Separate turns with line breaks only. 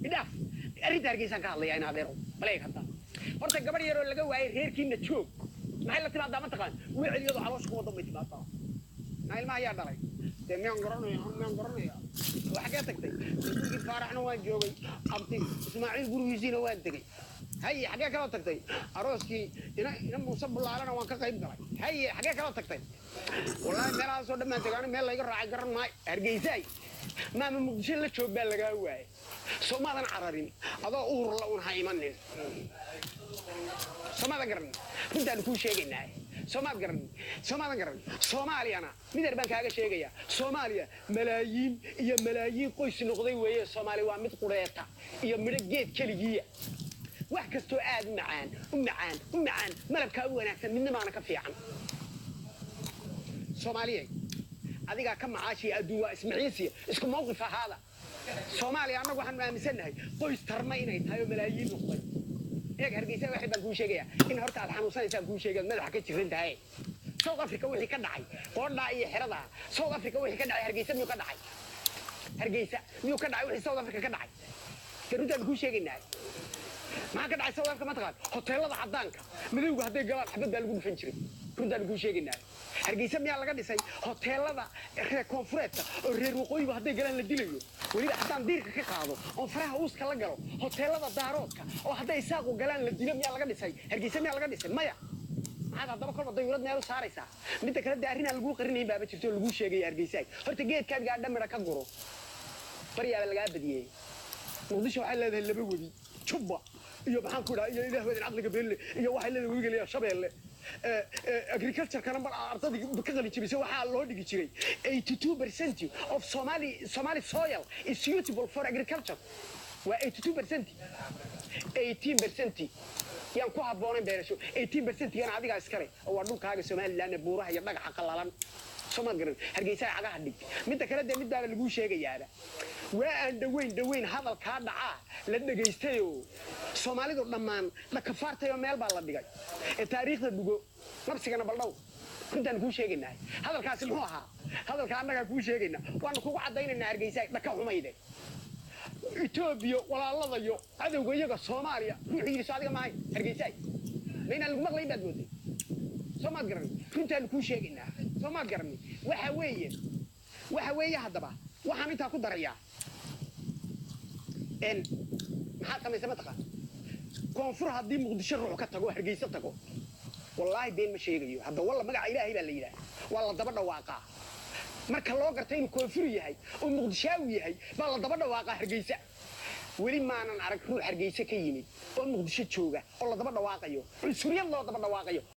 idhaaf arrinta hargeysan ka hadlaya in adeero baleeg hadda horta gabar yar oo laga waayay reerkiina joog maxay la timaadaa ma taqaan wiciliyadu caloosh ku wada may timaadaa ilmaha yaa dhalay dee miyaan garanaya waxaa tagtay gurigii faaraxna waan joogay abti ismaaciil gurigiisiina waan tegey haye xagee kaloo tagtay arooskii ina muuse bulaalana waan ka qayb galay haye xagee kaloo tagtay wallaahi meelahaasoo dhammaan tegaana meel layga raacay garan maayo hargeysaay maama muqdisho la joog baa lagaa waayay soomaadan cararin adoo uur la un ha imanin soomaadan garan runtaan kuu sheegaynaa soomaad garan soomaaliyana midar baan kaaga sheegayaa soomaaliya malaayiin qoys noqday weeye soomaali waa mid qureeta iyo midho geed keligiiya wax kastoo aad u macaan malabkaa u wanaagsan midna maana ka fiican soomaaliya adigaa ka macaashiya adduun waa ismaciisiya isku mawqif ahaada soomaaliya annagu waxaan aaminsannahay qoys tarma inay tahay oo malaayiin noqday eeg hargeysa waxay baan kuu sheegayaa in horta aad xanuunsanaysaan kuu sheegaad madaxa ka jiran tahay South Africa wixii ka dhacay qoodhaa iyo xeradaa South Africa wixii ka dhacay hargeysa miyuu ka dhacay wixii South Africa ka dhacay garuudaan kuu sheegaynaa maxaa ka dhacay South Africa ma taqaan hoteelada caddaanka midowga hadday galaan xabad baa lagu dhufan jiray runtaan kuu sheegaynaa hargeysa miyaa laga dhisay hoteelada reer koonfureedka oo reer waqooyiba hadday galaan la dilayo weliba haddaan diirka ka qaado oon faraha uuska la galo hoteelada daaroodka oo hadday isaaqu galaan la dilo miyaa laga dhisay hargeysa miyaa laga dhisay maya maxaad haddaba kolba dayurad meel u saaraysaa midda kale dee arrin aan laguu qarinayn baaba jirto oo laguu sheegaya hargeysaay horta geedkaan gaadha midha ka guro baryaaba lagaa badiyey muqdisho waxay leedahay laba wadi jubba iyo maxaan ku dhaha iyo ilaah wadin caqliga beelle iyo waxay leedahay webiga leeyahay shabeelle agriculture kana mar ardadii ka qalin jibisay waxaa loo dhigi jiray 82% of Somali soil is suitable for agriculture waa 82% 18% yaan ku habboonayn beerasho 18% yana adigaa iskale oo waa dhulkaaga Somaliland buuraha iyo dhagaxa qallalan Soomaaliya hargeysa cagaha dhig midda kale de mid baa lagu sheegayaa waa aan dhaweyn hadalka dhaca la dhageystayo Soomaalidu dhamaan la kafaartayo meel baa la dhigay ee taariikhda dhugo nafsigana baldhow runtaan kuu sheegaynaa hadalkaasi muxuu ahaa hadalka annaga kuu sheegaynaa waan kugu cadaynaynaa hargeysa dhaka xumayde Ethiopia walaaladayo cadawga iyaga Soomaaliya ruuxiisa adiga maahay hargeysa meena lagu maqlay baad mooday Soomaad garan runtaan kuu sheegaynaa Soomaad garan waxa weeye haddaba waxaan inta ku darayaa maxaa samaysa mataqaan koonfur haddii muqdisho ruux ka tago hargeysa tago wallaahi been ma sheegayo hadda walla magaca ilaahay baa la yidhaah waa la daba dhawaaqaa marka loo gartay inuu koonfur yahay oo muqdishaawi yahay baa la daba dhawaaqaa hargeysa weli maanan arag ruux hargeysa ka yimid oo muqdisho jooga oo la daba dhawaaqayo cunsuriyad loo daba dhawaaqayo